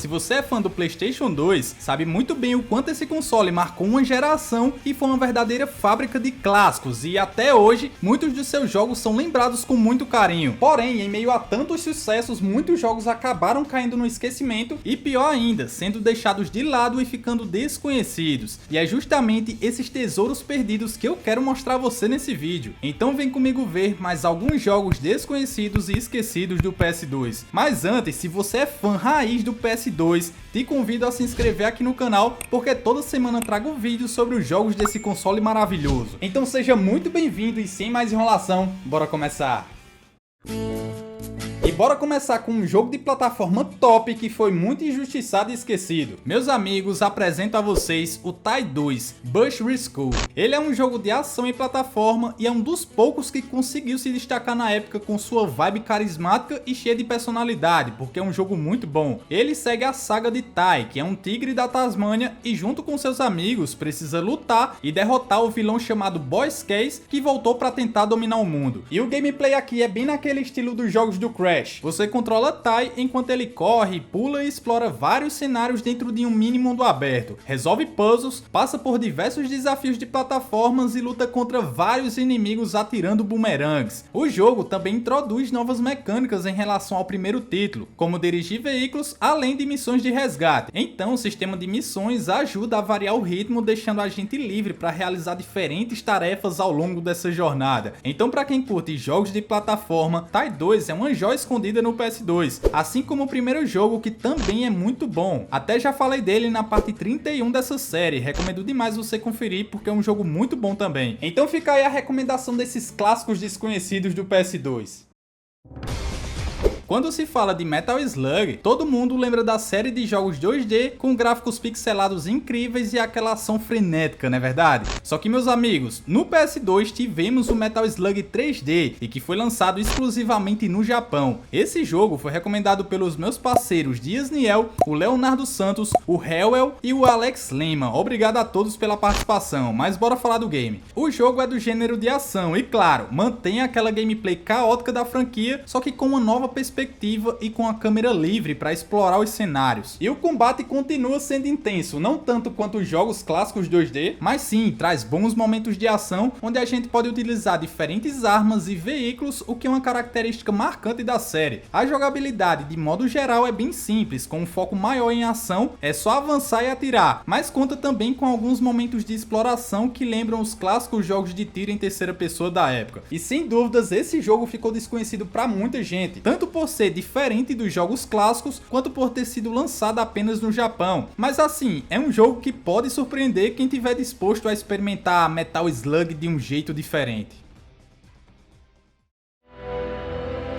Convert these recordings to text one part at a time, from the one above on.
se você é fã do PlayStation 2, sabe muito bem o quanto esse console marcou uma geração e foi uma verdadeira fábrica de clássicos, e até hoje, muitos de seus jogos são lembrados com muito carinho. Porém, em meio a tantos sucessos, muitos jogos acabaram caindo no esquecimento e, pior ainda, sendo deixados de lado e ficando desconhecidos. E é justamente esses tesouros perdidos que eu quero mostrar a você nesse vídeo. Então vem comigo ver mais alguns jogos desconhecidos e esquecidos do PS2. Mas antes, se você é fã raiz do PS2, te convido a se inscrever aqui no canal, porque toda semana trago vídeos sobre os jogos desse console maravilhoso. Então seja muito bem-vindo e sem mais enrolação, bora começar! E bora começar com um jogo de plataforma top que foi muito injustiçado e esquecido. Meus amigos, apresento a vocês o TIE 2 Bush Rescue. Ele é um jogo de ação e plataforma e é um dos poucos que conseguiu se destacar na época com sua vibe carismática e cheia de personalidade, porque é um jogo muito bom. Ele segue a saga de TIE, que é um tigre da Tasmânia, e junto com seus amigos precisa lutar e derrotar o vilão chamado Boss Case, que voltou para tentar dominar o mundo. E o gameplay aqui é bem naquele estilo dos jogos do Crash. Você controla TIE enquanto ele corre, pula e explora vários cenários dentro de um mini mundo aberto, resolve puzzles, passa por diversos desafios de plataformas e luta contra vários inimigos atirando bumerangues. O jogo também introduz novas mecânicas em relação ao primeiro título, como dirigir veículos além de missões de resgate. Então o sistema de missões ajuda a variar o ritmo, deixando a gente livre para realizar diferentes tarefas ao longo dessa jornada. Então para quem curte jogos de plataforma, TIE 2 é uma joia escondida no PS2, assim como o primeiro jogo, que também é muito bom. Até já falei dele na parte 31 dessa série, recomendo demais você conferir porque é um jogo muito bom também. Então fica aí a recomendação desses clássicos desconhecidos do PS2. Quando se fala de Metal Slug, todo mundo lembra da série de jogos 2D com gráficos pixelados incríveis e aquela ação frenética, não é verdade? Só que, meus amigos, no PS2 tivemos o Metal Slug 3D e que foi lançado exclusivamente no Japão. Esse jogo foi recomendado pelos meus parceiros Dias Niel, o Leonardo Santos, o Hellwell e o Alex Lima. Obrigado a todos pela participação, mas bora falar do game. O jogo é do gênero de ação e, claro, mantém aquela gameplay caótica da franquia, só que com uma nova perspectiva e com a câmera livre para explorar os cenários. E o combate continua sendo intenso, não tanto quanto os jogos clássicos 2D, mas sim, traz bons momentos de ação, onde a gente pode utilizar diferentes armas e veículos, o que é uma característica marcante da série. A jogabilidade, de modo geral, é bem simples, com um foco maior em ação, é só avançar e atirar, mas conta também com alguns momentos de exploração que lembram os clássicos jogos de tiro em terceira pessoa da época. E sem dúvidas, esse jogo ficou desconhecido para muita gente, tanto por ser diferente dos jogos clássicos, quanto por ter sido lançado apenas no Japão. Mas assim, é um jogo que pode surpreender quem estiver disposto a experimentar Metal Slug de um jeito diferente.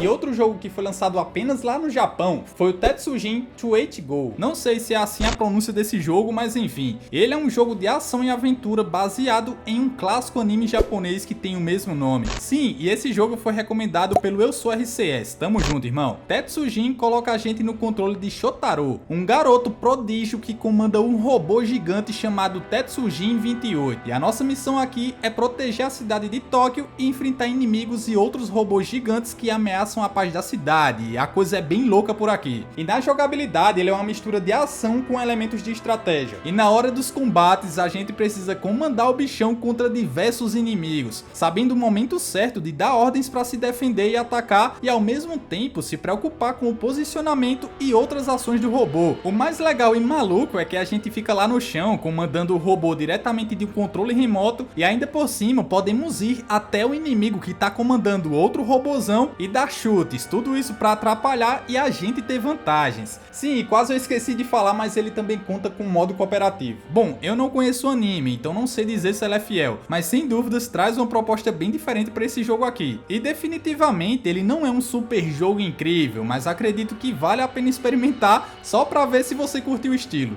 E outro jogo que foi lançado apenas lá no Japão foi o Tetsujin 28 Go. Não sei se é assim a pronúncia desse jogo, mas enfim. Ele é um jogo de ação e aventura baseado em um clássico anime japonês que tem o mesmo nome. Sim, e esse jogo foi recomendado pelo Eu Sou RCS. Tamo junto, irmão. Tetsujin coloca a gente no controle de Shotaro, um garoto prodígio que comanda um robô gigante chamado Tetsujin 28. E a nossa missão aqui é proteger a cidade de Tóquio e enfrentar inimigos e outros robôs gigantes que ameaçam a paz da cidade, e a coisa é bem louca por aqui. E na jogabilidade ele é uma mistura de ação com elementos de estratégia. E na hora dos combates a gente precisa comandar o bichão contra diversos inimigos, sabendo o momento certo de dar ordens para se defender e atacar, e ao mesmo tempo se preocupar com o posicionamento e outras ações do robô. O mais legal e maluco é que a gente fica lá no chão comandando o robô diretamente de um controle remoto, e ainda por cima podemos ir até o inimigo que tá comandando outro robôzão e dar chutes, tudo isso para atrapalhar e a gente ter vantagens. Sim, quase eu esqueci de falar, mas ele também conta com modo cooperativo. Bom, eu não conheço o anime, então não sei dizer se ele é fiel, mas sem dúvidas traz uma proposta bem diferente para esse jogo aqui. E definitivamente ele não é um super jogo incrível, mas acredito que vale a pena experimentar só para ver se você curtiu o estilo.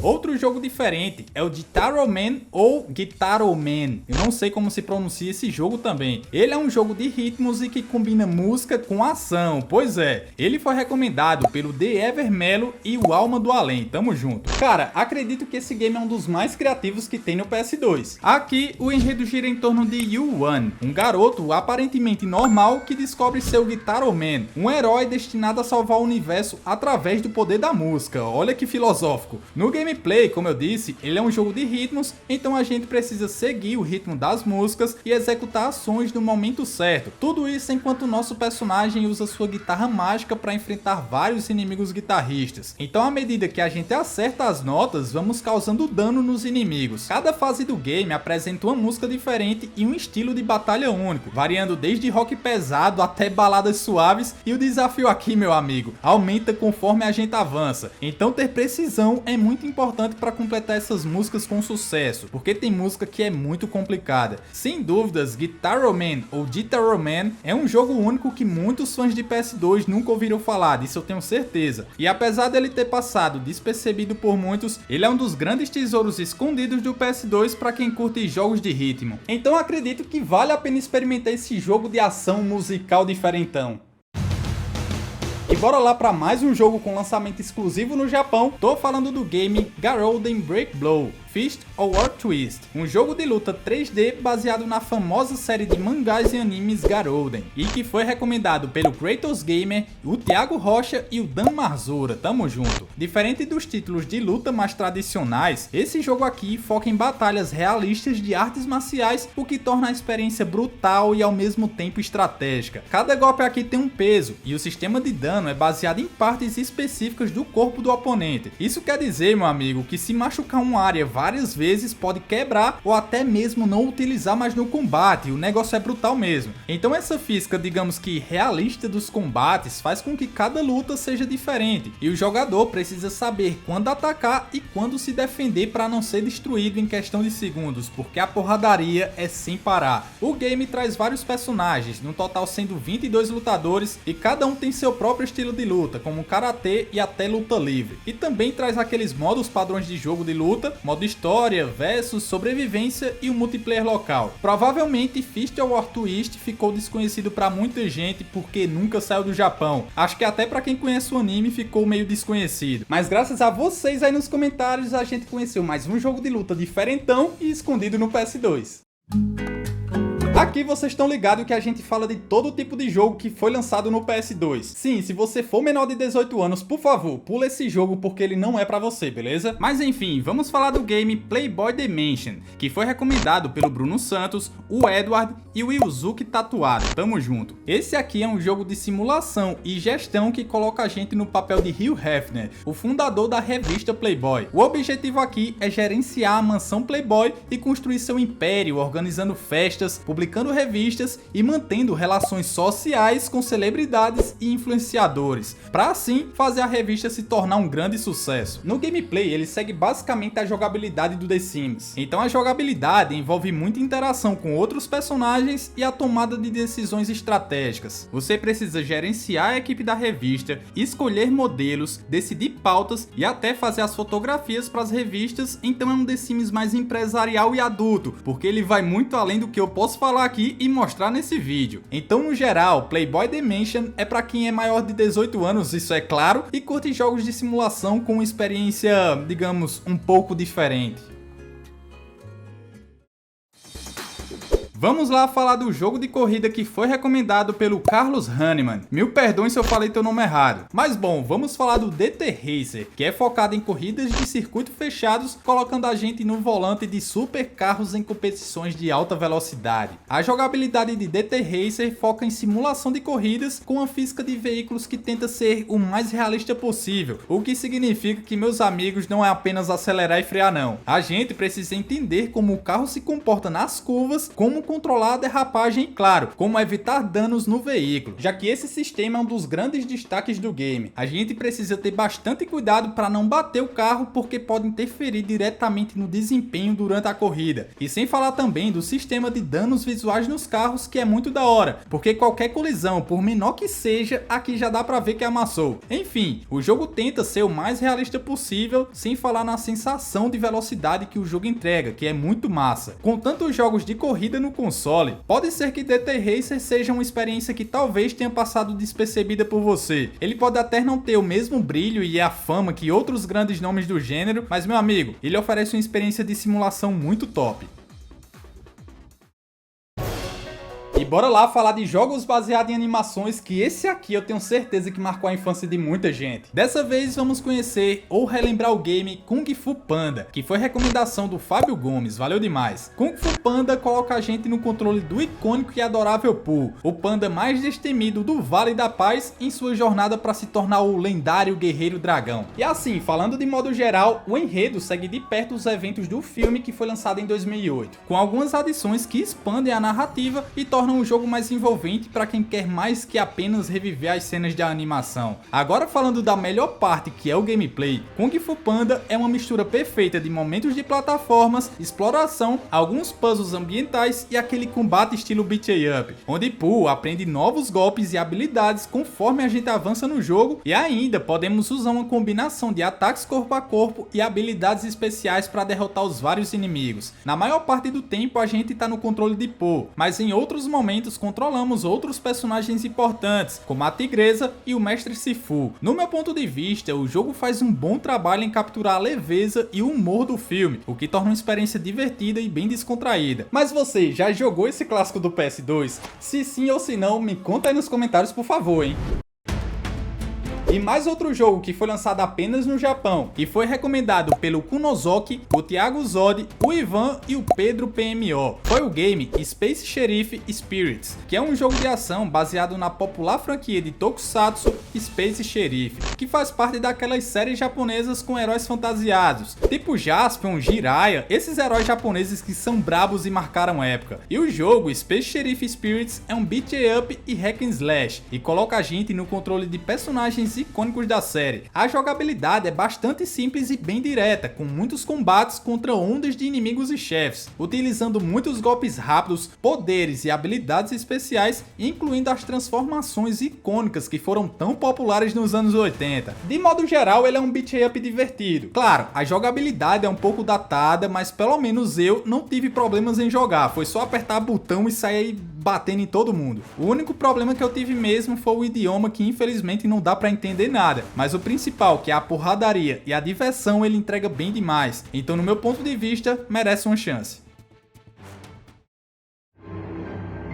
Outro jogo diferente é o Guitar Man ou Guitar Man. Eu não sei como se pronuncia esse jogo também. Ele é um jogo de ritmos e que combina música com ação. Pois é, ele foi recomendado pelo The Evermelo e o Alma do Além. Tamo junto. Cara, acredito que esse game é um dos mais criativos que tem no PS2. Aqui, o enredo gira em torno de Yu-Wan, um garoto aparentemente normal que descobre seu Guitar Man, um herói destinado a salvar o universo através do poder da música. Olha que filosófico. No gameplay, como eu disse, ele é um jogo de ritmos, então a gente precisa seguir o ritmo das músicas e executar ações no momento certo. Tudo isso enquanto o nosso personagem usa sua guitarra mágica para enfrentar vários inimigos guitarristas. Então, à medida que a gente acerta as notas, vamos causando dano nos inimigos. Cada fase do game apresenta uma música diferente e um estilo de batalha único, variando desde rock pesado até baladas suaves, e o desafio aqui, meu amigo, aumenta conforme a gente avança. Então ter precisão é muito importante para completar essas músicas com sucesso, porque tem música que é muito complicada. Sem dúvidas, Guitar Man ou Guitar Man é um jogo único que muitos fãs de PS2 nunca ouviram falar, disso eu tenho certeza. E apesar dele ter passado despercebido por muitos, ele é um dos grandes tesouros escondidos do PS2 para quem curte jogos de ritmo. Então acredito que vale a pena experimentar esse jogo de ação musical diferentão. E bora lá para mais um jogo com lançamento exclusivo no Japão. Tô falando do game Garouden Break Blow, Fist or War Twist, um jogo de luta 3D baseado na famosa série de mangás e animes Garouden, e que foi recomendado pelo Kratos Gamer, o Thiago Rocha e o Dan Marzura. Tamo junto. Diferente dos títulos de luta mais tradicionais, esse jogo aqui foca em batalhas realistas de artes marciais, o que torna a experiência brutal e ao mesmo tempo estratégica. Cada golpe aqui tem um peso, e o sistema de dano é baseado em partes específicas do corpo do oponente. Isso quer dizer, meu amigo, que se machucar uma área várias vezes pode quebrar ou até mesmo não utilizar mais no combate. O negócio é brutal mesmo. Então essa física, digamos que realista dos combates, faz com que cada luta seja diferente, e o jogador precisa saber quando atacar e quando se defender para não ser destruído em questão de segundos, porque a porradaria é sem parar. O game traz vários personagens, no total sendo 22 lutadores, e cada um tem seu próprio estilo de luta, como karatê e até luta livre. E também traz aqueles modos padrões de jogo de luta, modo história, versus, sobrevivência e o multiplayer local. Provavelmente Fist or War Twist ficou desconhecido para muita gente porque nunca saiu do Japão. Acho que até para quem conhece o anime ficou meio desconhecido. Mas graças a vocês aí nos comentários a gente conheceu mais um jogo de luta diferentão e escondido no PS2. Aqui vocês estão ligados que a gente fala de todo tipo de jogo que foi lançado no PS2. Sim, se você for menor de 18 anos, por favor, pula esse jogo porque ele não é pra você, beleza? Mas enfim, vamos falar do game Playboy Dimension, que foi recomendado pelo Bruno Santos, o Edward e o Yuzuki Tatuado. Tamo junto. Esse aqui é um jogo de simulação e gestão que coloca a gente no papel de Hugh Hefner, o fundador da revista Playboy. O objetivo aqui é gerenciar a mansão Playboy e construir seu império, organizando festas, publicando revistas e mantendo relações sociais com celebridades e influenciadores, para assim fazer a revista se tornar um grande sucesso. No gameplay, ele segue basicamente a jogabilidade do The Sims. Então a jogabilidade envolve muita interação com outros personagens e a tomada de decisões estratégicas. Você precisa gerenciar a equipe da revista, escolher modelos, decidir pautas e até fazer as fotografias para as revistas. Então é um The Sims mais empresarial e adulto, porque ele vai muito além do que eu posso falar aqui e mostrar nesse vídeo. Então, no geral, Playboy Dimension é para quem é maior de 18 anos, isso é claro, e curte jogos de simulação com experiência, digamos, um pouco diferente. Vamos lá falar do jogo de corrida que foi recomendado pelo Carlos Hahnemann. Mil perdões se eu falei teu nome errado. Mas bom, vamos falar do DT Racer, que é focado em corridas de circuito fechados, colocando a gente no volante de super carros em competições de alta velocidade. A jogabilidade de DT Racer foca em simulação de corridas com a física de veículos que tenta ser o mais realista possível, o que significa que, meus amigos, não é apenas acelerar e frear não. A gente precisa entender como o carro se comporta nas curvas, como controlar a derrapagem e, claro, como evitar danos no veículo, já que esse sistema é um dos grandes destaques do game. A gente precisa ter bastante cuidado para não bater o carro, porque pode interferir diretamente no desempenho durante a corrida. E sem falar também do sistema de danos visuais nos carros, que é muito da hora, porque qualquer colisão, por menor que seja, aqui já dá pra ver que amassou. Enfim, o jogo tenta ser o mais realista possível, sem falar na sensação de velocidade que o jogo entrega, que é muito massa. Com tantos jogos de corrida no console, pode ser que DT Racer seja uma experiência que talvez tenha passado despercebida por você. Ele pode até não ter o mesmo brilho e a fama que outros grandes nomes do gênero, mas meu amigo, ele oferece uma experiência de simulação muito top. E bora lá falar de jogos baseados em animações, que esse aqui eu tenho certeza que marcou a infância de muita gente. Dessa vez vamos conhecer ou relembrar o game Kung Fu Panda, que foi recomendação do Fábio Gomes, valeu demais. Kung Fu Panda coloca a gente no controle do icônico e adorável Pooh, o panda mais destemido do Vale da Paz em sua jornada para se tornar o lendário guerreiro dragão. E assim, falando de modo geral, o enredo segue de perto os eventos do filme que foi lançado em 2008, com algumas adições que expandem a narrativa e tornam um jogo mais envolvente para quem quer mais que apenas reviver as cenas de animação. Agora falando da melhor parte, que é o gameplay, Kung Fu Panda é uma mistura perfeita de momentos de plataformas, exploração, alguns puzzles ambientais e aquele combate estilo beat 'em up, onde Pooh aprende novos golpes e habilidades conforme a gente avança no jogo, e ainda podemos usar uma combinação de ataques corpo a corpo e habilidades especiais para derrotar os vários inimigos. Na maior parte do tempo a gente está no controle de Pooh, mas em outros momentos controlamos outros personagens importantes, como a tigresa e o mestre Sifu. No meu ponto de vista, o jogo faz um bom trabalho em capturar a leveza e o humor do filme, o que torna uma experiência divertida e bem descontraída. Mas você já jogou esse clássico do PS2? Se sim ou se não, me conta aí nos comentários, por favor, hein? E mais outro jogo que foi lançado apenas no Japão e foi recomendado pelo Kunozoki, o Thiago Zod, o Ivan e o Pedro PMO, foi o game Space Sheriff Spirits, que é um jogo de ação baseado na popular franquia de Tokusatsu Space Sheriff, que faz parte daquelas séries japonesas com heróis fantasiados, tipo Jaspion, Jiraiya, esses heróis japoneses que são brabos e marcaram época. E o jogo Space Sheriff Spirits é um beat 'em up e hack and slash, e coloca a gente no controle de personagens icônicos da série. A jogabilidade é bastante simples e bem direta, com muitos combates contra ondas de inimigos e chefes, utilizando muitos golpes rápidos, poderes e habilidades especiais, incluindo as transformações icônicas que foram tão populares nos anos 80. De modo geral, ele é um beat 'em up divertido. Claro, a jogabilidade é um pouco datada, mas pelo menos eu não tive problemas em jogar, foi só apertar botão e sair batendo em todo mundo. O único problema que eu tive mesmo foi o idioma, que infelizmente não dá pra entender nada, mas o principal, que é a porradaria e a diversão, ele entrega bem demais. Então, no meu ponto de vista, merece uma chance.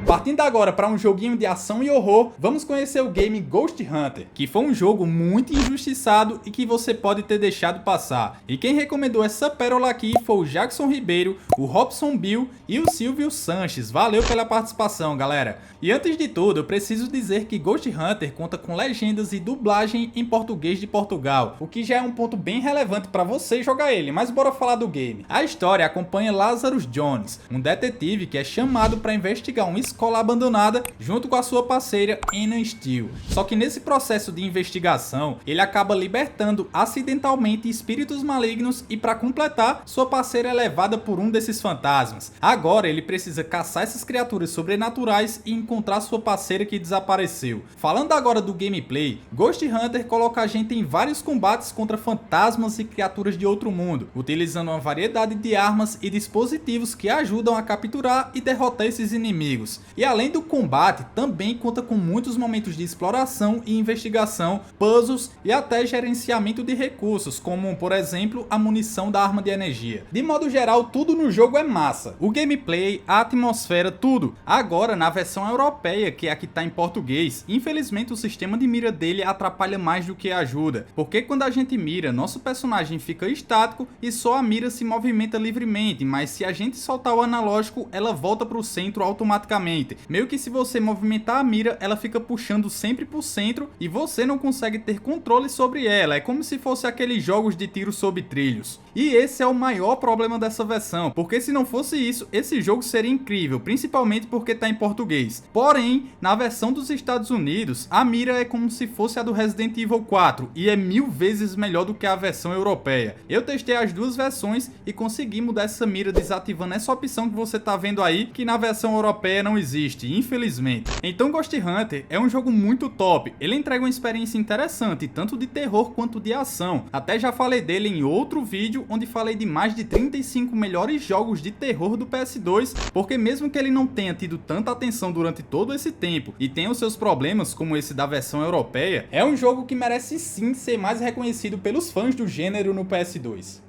Partindo agora para um joguinho de ação e horror, vamos conhecer o game Ghost Hunter, que foi um jogo muito injustiçado e que você pode ter deixado passar. E quem recomendou essa pérola aqui foi o Jackson Ribeiro, o Robson Bill e o Silvio Sanches. Valeu pela participação, galera! E antes de tudo, eu preciso dizer que Ghost Hunter conta com legendas e dublagem em português de Portugal, o que já é um ponto bem relevante para você jogar ele, mas bora falar do game. A história acompanha Lazarus Jones, um detetive que é chamado para investigar uma escola abandonada junto com a sua parceira Anna Steele. Só que nesse processo de investigação, ele acaba libertando acidentalmente espíritos malignos e, para completar, sua parceira é levada por um desses fantasmas. Agora ele precisa caçar essas criaturas sobrenaturais e encontrar sua parceira que desapareceu. Falando agora do gameplay, Ghost Hunter coloca a gente em vários combates contra fantasmas e criaturas de outro mundo, utilizando uma variedade de armas e dispositivos que ajudam a capturar e derrotar esses inimigos. E além do combate, também conta com muitos momentos de exploração e investigação, puzzles e até gerenciamento de recursos, como por exemplo a munição da arma de energia. De modo geral, tudo no jogo é massa. O gameplay, a atmosfera, tudo. Agora na versão europeia, que é a que tá em português, infelizmente o sistema de mira dele atrapalha mais do que ajuda, porque quando a gente mira, nosso personagem fica estático e só a mira se movimenta livremente, mas se a gente soltar o analógico, ela volta para o centro automaticamente. diferente. Meio que se você movimentar a mira, ela fica puxando sempre pro centro e você não consegue ter controle sobre ela. É como se fosse aqueles jogos de tiro sob trilhos. E esse é o maior problema dessa versão, porque se não fosse isso, esse jogo seria incrível, principalmente porque tá em português. Porém, na versão dos Estados Unidos, a mira é como se fosse a do Resident Evil 4 e é 1000 vezes melhor do que a versão europeia. Eu testei as duas versões e consegui mudar essa mira desativando essa opção que você tá vendo aí, que na versão europeia não existe, infelizmente. Então Ghost Hunter é um jogo muito top, ele entrega uma experiência interessante, tanto de terror quanto de ação. Até já falei dele em outro vídeo, onde falei de mais de 35 melhores jogos de terror do PS2, porque mesmo que ele não tenha tido tanta atenção durante todo esse tempo e tenha os seus problemas como esse da versão europeia, é um jogo que merece sim ser mais reconhecido pelos fãs do gênero no PS2.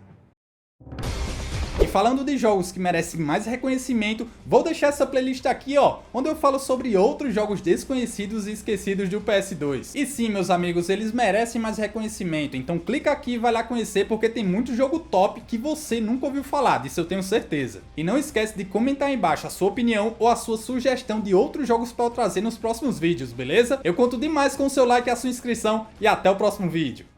E falando de jogos que merecem mais reconhecimento, vou deixar essa playlist aqui, ó, onde eu falo sobre outros jogos desconhecidos e esquecidos do PS2. E sim, meus amigos, eles merecem mais reconhecimento, então clica aqui e vai lá conhecer, porque tem muito jogo top que você nunca ouviu falar, disso eu tenho certeza. E não esquece de comentar aí embaixo a sua opinião ou a sua sugestão de outros jogos para eu trazer nos próximos vídeos, beleza? Eu conto demais com o seu like e a sua inscrição, e até o próximo vídeo.